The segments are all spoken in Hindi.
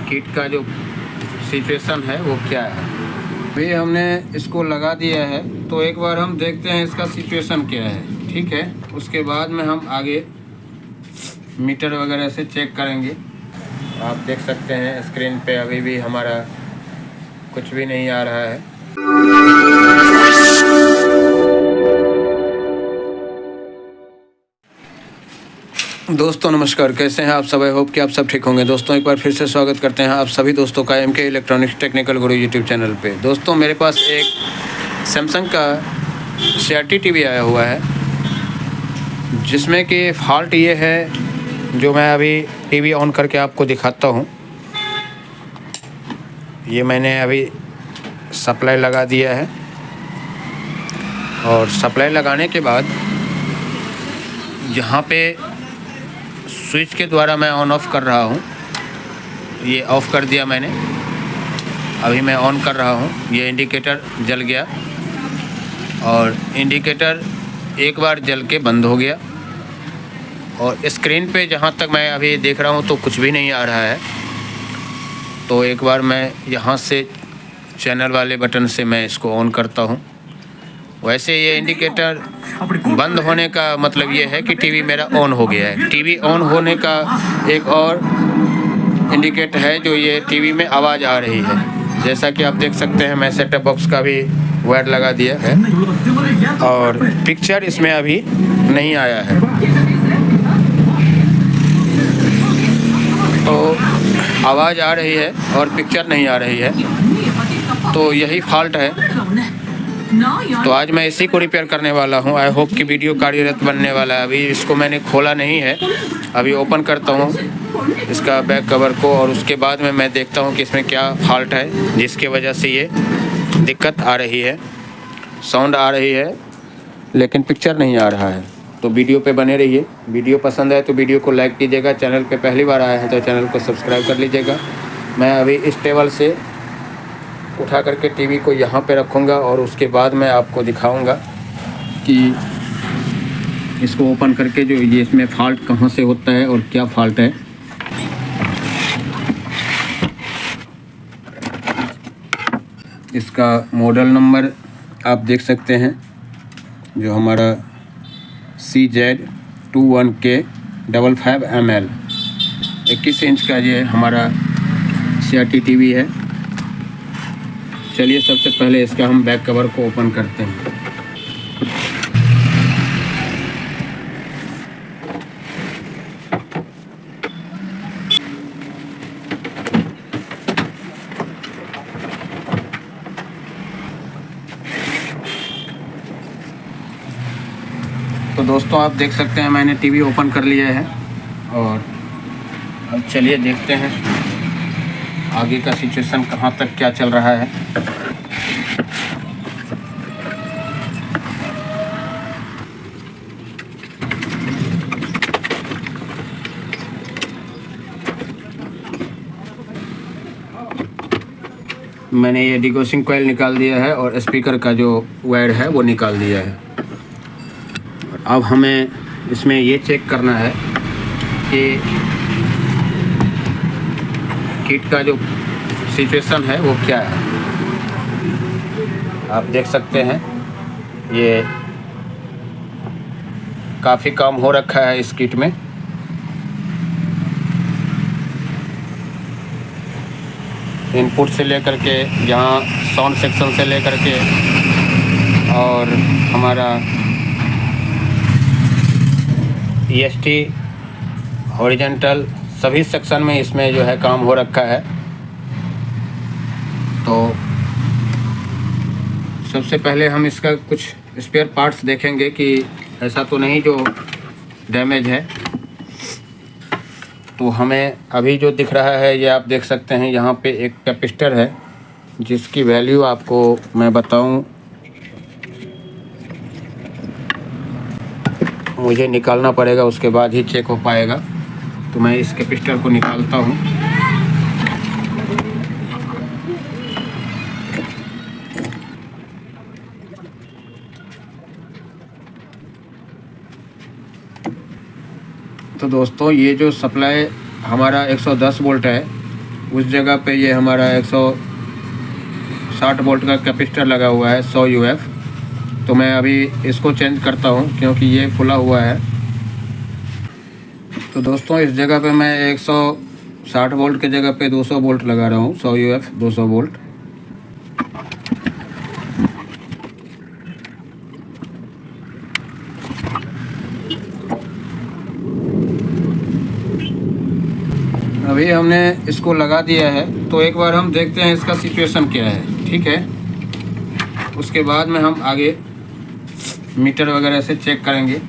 किट का जो सिचुएशन है वो क्या है। अभी हमने इसको लगा दिया है, तो एक बार हम देखते हैं इसका सिचुएशन क्या है। ठीक है, उसके बाद में हम आगे मीटर वगैरह से चेक करेंगे। आप देख सकते हैं स्क्रीन पे अभी भी हमारा कुछ भी नहीं आ रहा है। दोस्तों नमस्कार, कैसे हैं आप सब? आई होप कि आप सब ठीक होंगे। दोस्तों एक बार फिर से स्वागत करते हैं आप सभी दोस्तों का MK इलेक्ट्रॉनिक्स टेक्निकल गुरु यूट्यूब चैनल पे। दोस्तों मेरे पास एक सैमसंग का CRT TV आया हुआ है, जिसमें कि फॉल्ट ये है जो मैं अभी TV ऑन करके आपको दिखाता हूँ। ये मैंने अभी सप्लाई लगा दिया है और सप्लाई लगाने के बाद यहाँ पे स्विच के द्वारा मैं ऑन ऑफ़ कर रहा हूँ। ये ऑफ़ कर दिया मैंने, अभी मैं ऑन कर रहा हूँ। ये इंडिकेटर जल गया और इंडिकेटर एक बार जल के बंद हो गया और स्क्रीन पे जहाँ तक मैं अभी देख रहा हूँ तो कुछ भी नहीं आ रहा है। तो एक बार मैं यहाँ से चैनल वाले बटन से मैं इसको ऑन करता हूँ। वैसे ये इंडिकेटर बंद होने का मतलब ये है कि टीवी मेरा ऑन हो गया है। टीवी ऑन होने का एक और इंडिकेटर है जो ये टीवी में आवाज़ आ रही है। जैसा कि आप देख सकते हैं, मैं सेटअप बॉक्स का भी वायर लगा दिया है और पिक्चर इसमें अभी नहीं आया है। तो आवाज़ आ रही है और पिक्चर नहीं आ रही है, तो यही फॉल्ट है। तो आज मैं इसी को रिपेयर करने वाला हूं। आई होप कि वीडियो कार्यरत बनने वाला है। अभी इसको मैंने खोला नहीं है, अभी ओपन करता हूं इसका बैक कवर को और उसके बाद में मैं देखता हूं कि इसमें क्या फॉल्ट है जिसके वजह से ये दिक्कत आ रही है। साउंड आ रही है लेकिन पिक्चर नहीं आ रहा है। तो वीडियो पे बने रहिए। वीडियो पसंद आए तो वीडियो को लाइक कीजिएगा। चैनल पे पहली बार आए हैं तो चैनल को सब्सक्राइब कर लीजिएगा। मैं अभी इस टेबल से उठा करके टीवी को यहाँ पे रखूँगा और उसके बाद मैं आपको दिखाऊँगा कि इसको ओपन करके जो ये इसमें फॉल्ट कहाँ से होता है और क्या फॉल्ट है। इसका मॉडल नंबर आप देख सकते हैं, जो हमारा CZ21K55ML 21 इंच का ये हमारा CRT TV है। चलिए सबसे पहले इसका हम बैक कवर को ओपन करते हैं। तो दोस्तों आप देख सकते हैं मैंने टीवी ओपन कर लिया है और अब चलिए देखते हैं आगे का सिचुएशन कहाँ तक क्या चल रहा है। मैंने ये डिगोसिंग कॉइल निकाल दिया है और स्पीकर का जो वायर है वो निकाल दिया है। अब हमें इसमें ये चेक करना है कि किट का जो सिचुएशन है वो क्या है। आप देख सकते हैं ये काफ़ी कम हो रखा है इस किट में। इनपुट से लेकर के यहाँ साउंड सेक्शन से लेकर के और हमारा EST हॉरिजॉन्टल सभी सेक्शन में इसमें जो है काम हो रखा है। तो सबसे पहले हम इसका कुछ स्पेयर पार्ट्स देखेंगे कि ऐसा तो नहीं जो डैमेज है। तो हमें अभी जो दिख रहा है ये आप देख सकते हैं, यहाँ पे एक कैपेसिटर है जिसकी वैल्यू आपको मैं बताऊं, मुझे निकालना पड़ेगा, उसके बाद ही चेक हो पाएगा। तो मैं इस कैपेसिटर को निकालता हूँ। तो दोस्तों ये जो सप्लाई हमारा 110 वोल्ट है, उस जगह पे ये हमारा 160 वोल्ट का कैपेसिटर लगा हुआ है 100 UF। तो मैं अभी इसको चेंज करता हूँ क्योंकि ये खुला हुआ है। तो दोस्तों इस जगह पे मैं 160 वोल्ट के जगह पे 200 वोल्ट लगा रहा हूँ, 100 UF 200 वोल्ट। अभी हमने इसको लगा दिया है, तो एक बार हम देखते हैं इसका सिचुएशन क्या है, ठीक है। उसके बाद में हम आगे मीटर वगैरह से चेक करेंगे।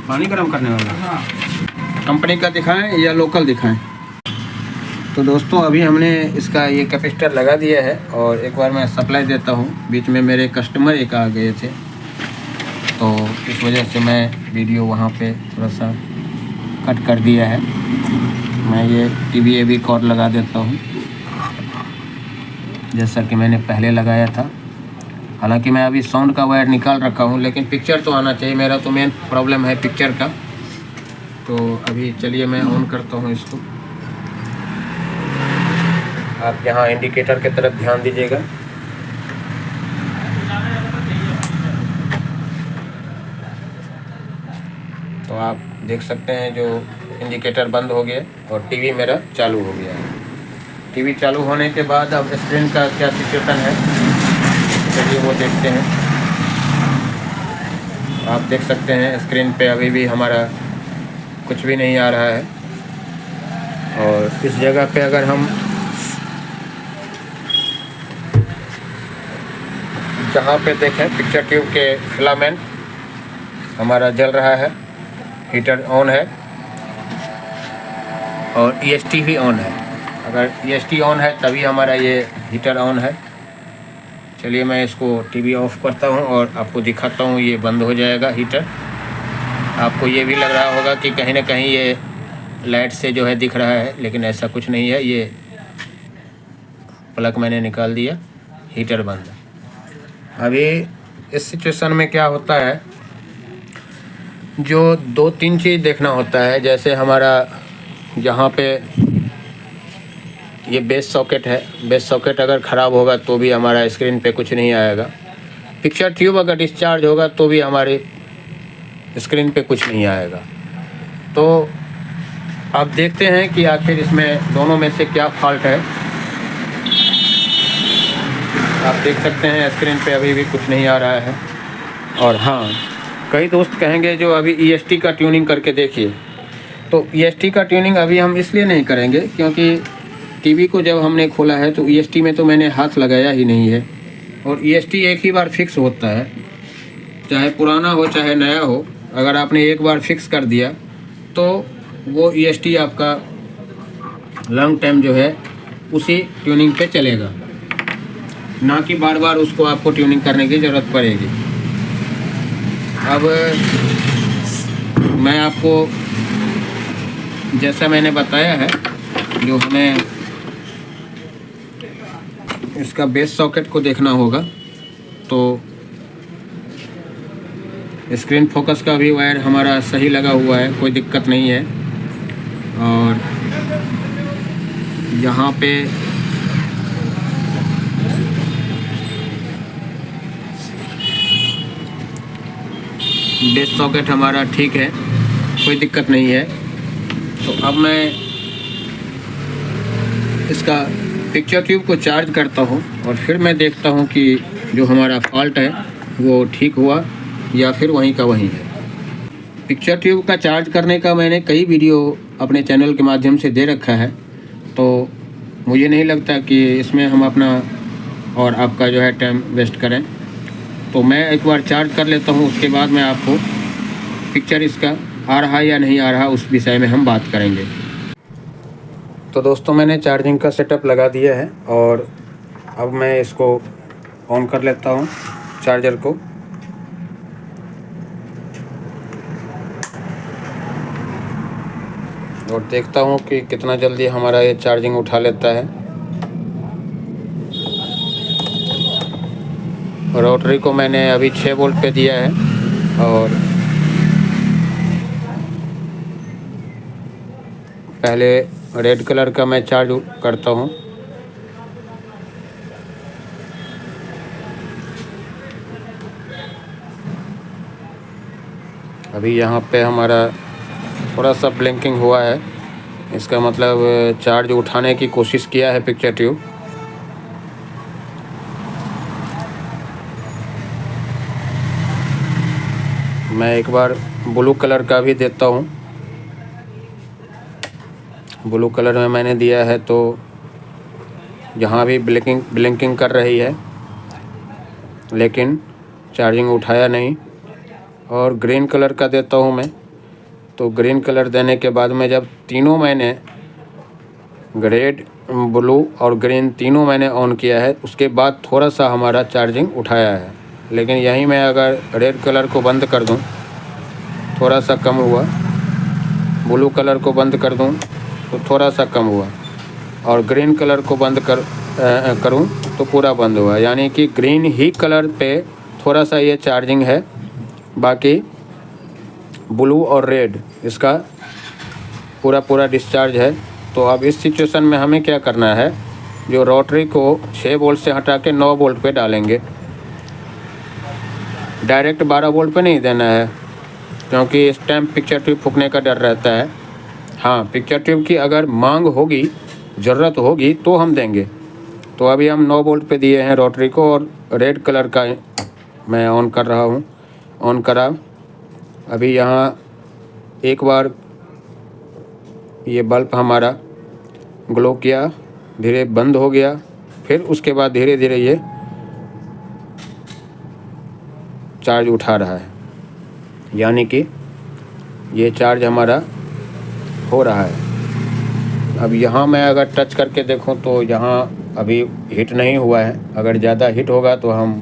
पानी गर्म करने वाला कंपनी का दिखाएं या लोकल दिखाएं? तो दोस्तों अभी हमने इसका ये कैपेसिटर लगा दिया है और एक बार मैं सप्लाई देता हूँ। बीच में मेरे कस्टमर एक आ गए थे, तो इस वजह से मैं वीडियो वहाँ पे थोड़ा सा कट कर दिया है। मैं ये टीवी ए बी कॉर्ड लगा देता हूँ जैसा कि मैंने पहले लगाया था। हालांकि मैं अभी साउंड का वायर निकाल रखा हूँ, लेकिन पिक्चर तो आना चाहिए। मेरा तो मेन प्रॉब्लम है पिक्चर का। तो अभी चलिए मैं ऑन करता हूँ इसको। आप यहाँ इंडिकेटर की तरफ ध्यान दीजिएगा। तो आप देख सकते हैं जो इंडिकेटर बंद हो गया और टीवी मेरा चालू हो गया है। टीवी चालू होने के बाद अब स्क्रीन का क्या सिचुएशन है, चलिए वो देखते हैं। आप देख सकते हैं स्क्रीन पे अभी भी हमारा कुछ भी नहीं आ रहा है। और इस जगह पे अगर हम जहाँ पे देखें पिक्चर ट्यूब के फिलामेंट हमारा जल रहा है, हीटर ऑन है और EST भी ऑन है। अगर EST ऑन है तभी हमारा ये हीटर ऑन है। चलिए मैं इसको टीवी ऑफ करता हूँ और आपको दिखाता हूँ। ये बंद हो जाएगा हीटर। आपको ये भी लग रहा होगा कि कहीं ना कहीं ये लाइट से जो है दिख रहा है, लेकिन ऐसा कुछ नहीं है। ये प्लग मैंने निकाल दिया, हीटर बंद। अभी इस सिचुएशन में क्या होता है, जो 2-3 चीज़ देखना होता है। जैसे हमारा यहाँ पे ये बेस सॉकेट है, बेस सॉकेट अगर ख़राब होगा तो भी हमारा स्क्रीन पे कुछ नहीं आएगा। पिक्चर ट्यूब अगर डिस्चार्ज होगा तो भी हमारे स्क्रीन पे कुछ नहीं आएगा। तो अब देखते हैं कि आखिर इसमें दोनों में से क्या फॉल्ट है। आप देख सकते हैं स्क्रीन पे अभी भी कुछ नहीं आ रहा है। और हाँ, कई दोस्त कहेंगे जो अभी EST का ट्यूनिंग करके देखिए। तो EST का ट्यूनिंग अभी हम इसलिए नहीं करेंगे क्योंकि टीवी को जब हमने खोला है तो EST में तो मैंने हाथ लगाया ही नहीं है। और EST एक ही बार फिक्स होता है, चाहे पुराना हो चाहे नया हो। अगर आपने एक बार फिक्स कर दिया तो वो EST आपका लॉन्ग टाइम जो है उसी ट्यूनिंग पे चलेगा, ना कि बार बार उसको आपको ट्यूनिंग करने की ज़रूरत पड़ेगी। अब मैं आपको जैसा मैंने बताया है, जो हमें इसका बेस सॉकेट को देखना होगा। तो स्क्रीन फोकस का भी वायर हमारा सही लगा हुआ है, कोई दिक्कत नहीं है। और यहाँ पे बेस सॉकेट हमारा ठीक है, कोई दिक्कत नहीं है। तो अब मैं इसका पिक्चर ट्यूब को चार्ज करता हूँ और फिर मैं देखता हूँ कि जो हमारा फॉल्ट है वो ठीक हुआ या फिर वहीं का वहीं है। पिक्चर ट्यूब का चार्ज करने का मैंने कई वीडियो अपने चैनल के माध्यम से दे रखा है, तो मुझे नहीं लगता कि इसमें हम अपना और आपका जो है टाइम वेस्ट करें। तो मैं एक बार चार्ज कर लेता हूँ, उसके बाद मैं आपको पिक्चर इसका आ रहा है या नहीं आ रहा उस विषय में हम बात करेंगे। तो दोस्तों मैंने चार्जिंग का सेटअप लगा दिया है और अब मैं इसको ऑन कर लेता हूँ चार्जर को। और देखता हूँ कि कितना जल्दी हमारा ये चार्जिंग उठा लेता है। रोटरी को मैंने अभी 6 वोल्ट पे दिया है और पहले रेड कलर का मैं चार्ज करता हूँ। अभी यहाँ पे हमारा थोड़ा सा ब्लिंकिंग हुआ है, इसका मतलब चार्ज उठाने की कोशिश किया है पिक्चर ट्यूब। मैं एक बार ब्लू कलर का भी देता हूँ। ब्लू कलर में मैंने दिया है तो यहाँ भी ब्लिंकिंग कर रही है, लेकिन चार्जिंग उठाया नहीं। और ग्रीन कलर का देता हूँ मैं, तो ग्रीन कलर देने के बाद में जब तीनों मैंने रेड, ब्लू और ग्रीन तीनों मैंने ऑन किया है, उसके बाद थोड़ा सा हमारा चार्जिंग उठाया है। लेकिन यहीं मैं अगर रेड कलर को बंद कर दूं, थोड़ा सा कम हुआ। ब्लू कलर को बंद कर दूं तो थोड़ा सा कम हुआ, और ग्रीन कलर को बंद करूं तो पूरा बंद हुआ। यानी कि ग्रीन ही कलर पे थोड़ा सा ये चार्जिंग है, बाकी ब्लू और रेड इसका पूरा डिस्चार्ज है। तो अब इस सिचुएशन में हमें क्या करना है, जो रोटरी को 6 वोल्ट से हटा के 9 वोल्ट पे डालेंगे। डायरेक्ट 12 वोल्ट पे नहीं देना है, क्योंकि इस टाइम पिक्चर ट्यूब फूकने का डर रहता है। हाँ, पिक्चर ट्यूब की अगर मांग होगी, ज़रूरत होगी तो हम देंगे। तो अभी हम 9 वोल्ट पे दिए हैं रोटरी को, और रेड कलर का मैं ऑन कर रहा हूँ। ऑन करा, अभी यहाँ एक बार ये बल्ब हमारा ग्लो किया, धीरे बंद हो गया, फिर उसके बाद धीरे धीरे ये चार्ज उठा रहा है। यानी कि ये चार्ज हमारा हो रहा है। अब यहाँ मैं अगर टच करके देखूँ तो यहाँ अभी हीट नहीं हुआ है। अगर ज़्यादा हीट होगा तो हम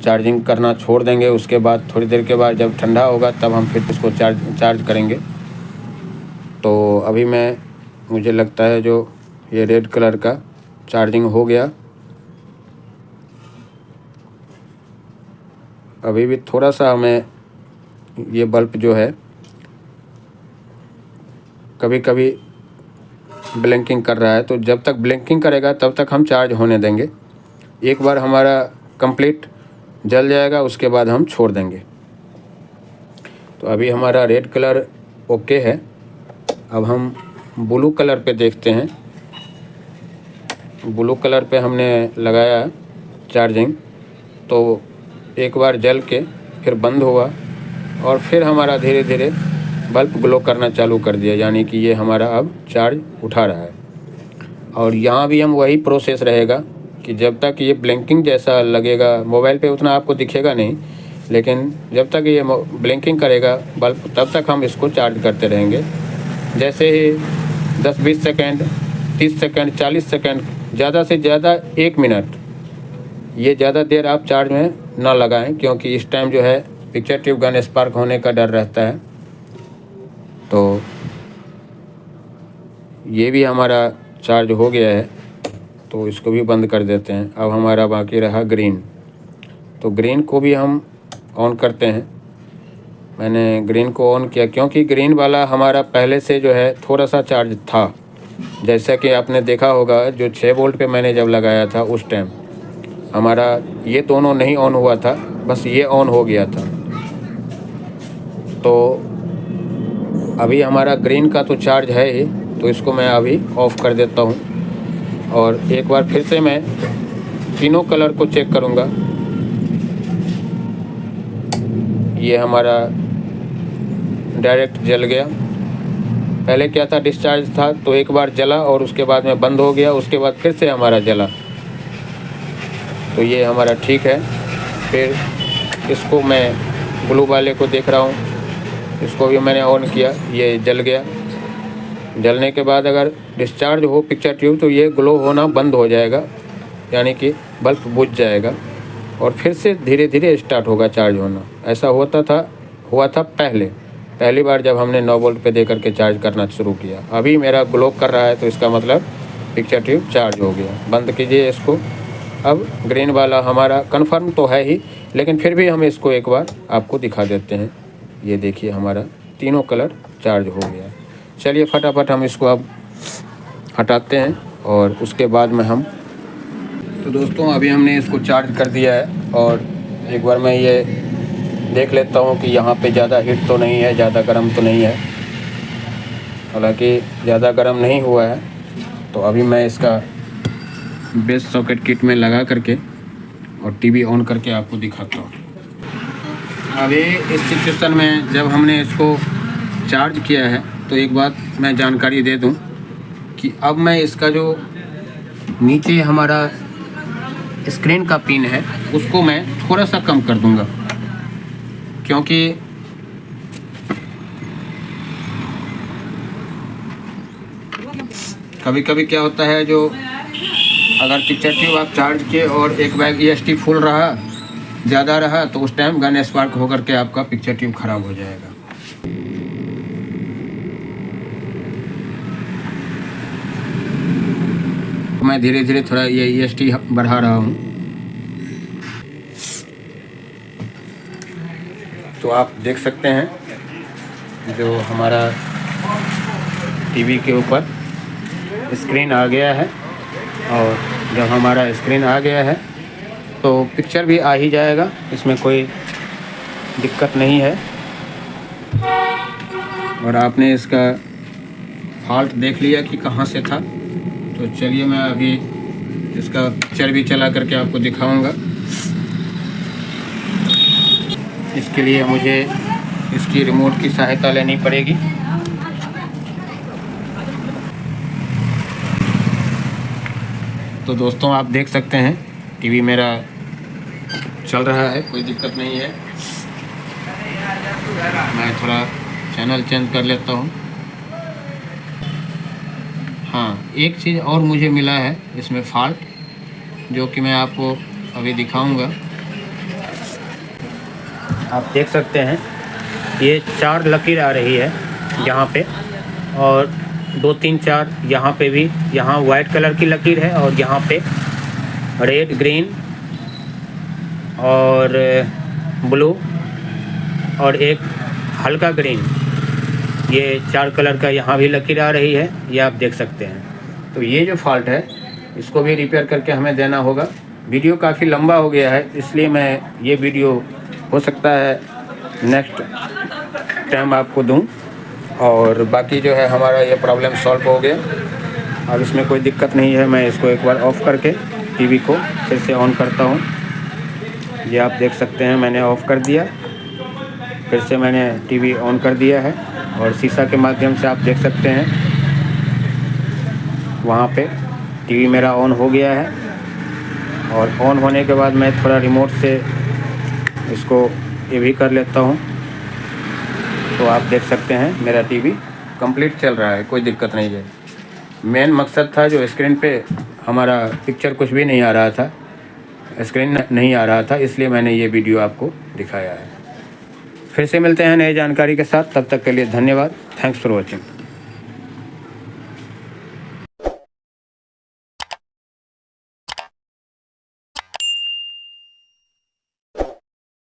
चार्जिंग करना छोड़ देंगे। उसके बाद थोड़ी देर के बाद जब ठंडा होगा तब हम फिर इसको चार्ज करेंगे। तो अभी मुझे लगता है जो ये रेड कलर का चार्जिंग हो गया। अभी भी थोड़ा सा हमें ये बल्ब जो है कभी कभी ब्लिंकिंग कर रहा है, तो जब तक ब्लिंकिंग करेगा तब तक हम चार्ज होने देंगे। एक बार हमारा कंप्लीट जल जाएगा, उसके बाद हम छोड़ देंगे। तो अभी हमारा रेड कलर ओके है। अब हम ब्लू कलर पे देखते हैं। ब्लू कलर पे हमने लगाया चार्जिंग, तो एक बार जल के फिर बंद हुआ, और फिर हमारा धीरे धीरे बल्ब ग्लो करना चालू कर दिया। यानी कि ये हमारा अब चार्ज उठा रहा है। और यहाँ भी हम वही प्रोसेस रहेगा कि जब तक ये ब्लिंकिंग जैसा लगेगा, मोबाइल पे उतना आपको दिखेगा नहीं, लेकिन जब तक ये ब्लिंकिंग करेगा बल्ब, तब तक हम इसको चार्ज करते रहेंगे। जैसे ही 10-20 सेकेंड, 30 सेकेंड, 40 सेकेंड, ज़्यादा से ज़्यादा 1 मिनट, ये ज़्यादा देर आप चार्ज में ना लगाएं, क्योंकि इस टाइम जो है पिक्चर ट्यूब गन स्पार्क होने का डर रहता है। तो ये भी हमारा चार्ज हो गया है, तो इसको भी बंद कर देते हैं। अब हमारा बाकी रहा ग्रीन, तो ग्रीन को भी हम ऑन करते हैं। मैंने ग्रीन को ऑन किया क्योंकि ग्रीन वाला हमारा पहले से जो है थोड़ा सा चार्ज था। जैसा कि आपने देखा होगा, जो 6 वोल्ट पे मैंने जब लगाया था उस टाइम हमारा ये दोनों नहीं ऑन हुआ था, बस ये ऑन हो गया था। तो अभी हमारा ग्रीन का तो चार्ज है ही, तो इसको मैं अभी ऑफ़ कर देता हूँ। और एक बार फिर से मैं तीनों कलर को चेक करूँगा। ये हमारा डायरेक्ट जल गया। पहले क्या था, डिस्चार्ज था, तो एक बार जला और उसके बाद में बंद हो गया, उसके बाद फिर से हमारा जला। तो ये हमारा ठीक है। फिर इसको मैं ब्लू वाले को देख रहा हूँ, इसको भी मैंने ऑन किया, ये जल गया। जलने के बाद अगर डिस्चार्ज हो पिक्चर ट्यूब तो ये ग्लो होना बंद हो जाएगा, यानी कि बल्ब बुझ जाएगा, और फिर से धीरे धीरे स्टार्ट होगा चार्ज होना। ऐसा हुआ था पहली बार जब हमने 9 वोल्ट पे दे करके चार्ज करना शुरू किया। अभी मेरा ग्लो कर रहा है, तो इसका मतलब पिक्चर ट्यूब चार्ज हो गया। बंद कीजिए इसको। अब ग्रीन वाला हमारा कंफर्म तो है ही, लेकिन फिर भी हम इसको एक बार आपको दिखा देते हैं। ये देखिए हमारा तीनों कलर चार्ज हो गया। चलिए फटाफट हम इसको अब हटाते हैं और उसके बाद में हम तो दोस्तों अभी हमने इसको चार्ज कर दिया है और एक बार मैं ये देख लेता हूँ कि यहाँ पे ज़्यादा हीट तो नहीं है, ज़्यादा गर्म तो नहीं है। हालांकि ज़्यादा गर्म नहीं हुआ है। तो अभी मैं इसका बेस सॉकेट किट में लगा करके और टीवी ऑन करके आपको दिखाता हूँ। अभी इस सिचुएशन में जब हमने इसको चार्ज किया है तो एक बात मैं जानकारी दे दूं कि अब मैं इसका जो नीचे हमारा स्क्रीन का पिन है उसको मैं थोड़ा सा कम कर दूंगा, क्योंकि कभी कभी क्या होता है, जो अगर पिक्चर ट्यूब आप चार्ज किए और एक बैग EST फुल रहा, ज़्यादा रहा, तो उस टाइम गन स्पार्क होकर के आपका पिक्चर ट्यूब ख़राब हो जाएगा। मैं धीरे धीरे थोड़ा ये EST बढ़ा रहा हूँ। तो आप देख सकते हैं जो हमारा टीवी के ऊपर स्क्रीन आ गया है, और जब हमारा स्क्रीन आ गया है तो पिक्चर भी आ ही जाएगा, इसमें कोई दिक्कत नहीं है। और आपने इसका फॉल्ट देख लिया कि कहाँ से था, तो चलिए मैं अभी इसका पिक्चर भी चला करके आपको दिखाऊंगा। इसके लिए मुझे इसकी रिमोट की सहायता लेनी पड़ेगी। तो दोस्तों आप देख सकते हैं टीवी मेरा चल रहा है, कोई दिक्कत नहीं है। मैं थोड़ा चैनल चेंज कर लेता हूँ। हाँ, एक चीज़ और मुझे मिला है इसमें फॉल्ट, जो कि मैं आपको अभी दिखाऊंगा। आप देख सकते हैं ये 4 लकीर आ रही है यहाँ पे, और 2 3 4 यहाँ पे भी, यहाँ वाइट कलर की लकीर है और यहाँ पे रेड, ग्रीन और ब्लू और एक हल्का ग्रीन, ये 4 कलर का यहाँ भी लकीर आ रही है, ये आप देख सकते हैं। तो ये जो फॉल्ट है इसको भी रिपेयर करके हमें देना होगा। वीडियो काफ़ी लंबा हो गया है, इसलिए मैं ये वीडियो हो सकता है नेक्स्ट टाइम आपको दूं, और बाकी जो है हमारा ये प्रॉब्लम सॉल्व हो गया। अब इसमें कोई दिक्कत नहीं है। मैं इसको एक बार ऑफ़ करके टीवी को फिर से ऑन करता हूं। ये आप देख सकते हैं मैंने ऑफ़ कर दिया, फिर से मैंने टीवी ऑन कर दिया है, और शीशा के माध्यम से आप देख सकते हैं वहाँ पे टीवी मेरा ऑन हो गया है। और ऑन होने के बाद मैं थोड़ा रिमोट से इसको ये भी कर लेता हूँ। तो आप देख सकते हैं मेरा टीवी कंप्लीट चल रहा है, कोई दिक्कत नहीं है। मेन मकसद था जो स्क्रीन पे हमारा पिक्चर कुछ भी नहीं आ रहा था, स्क्रीन नहीं आ रहा था, इसलिए मैंने ये वीडियो आपको दिखाया है। फिर से मिलते हैं नई जानकारी के साथ, तब तक के लिए धन्यवाद। Thanks for watching.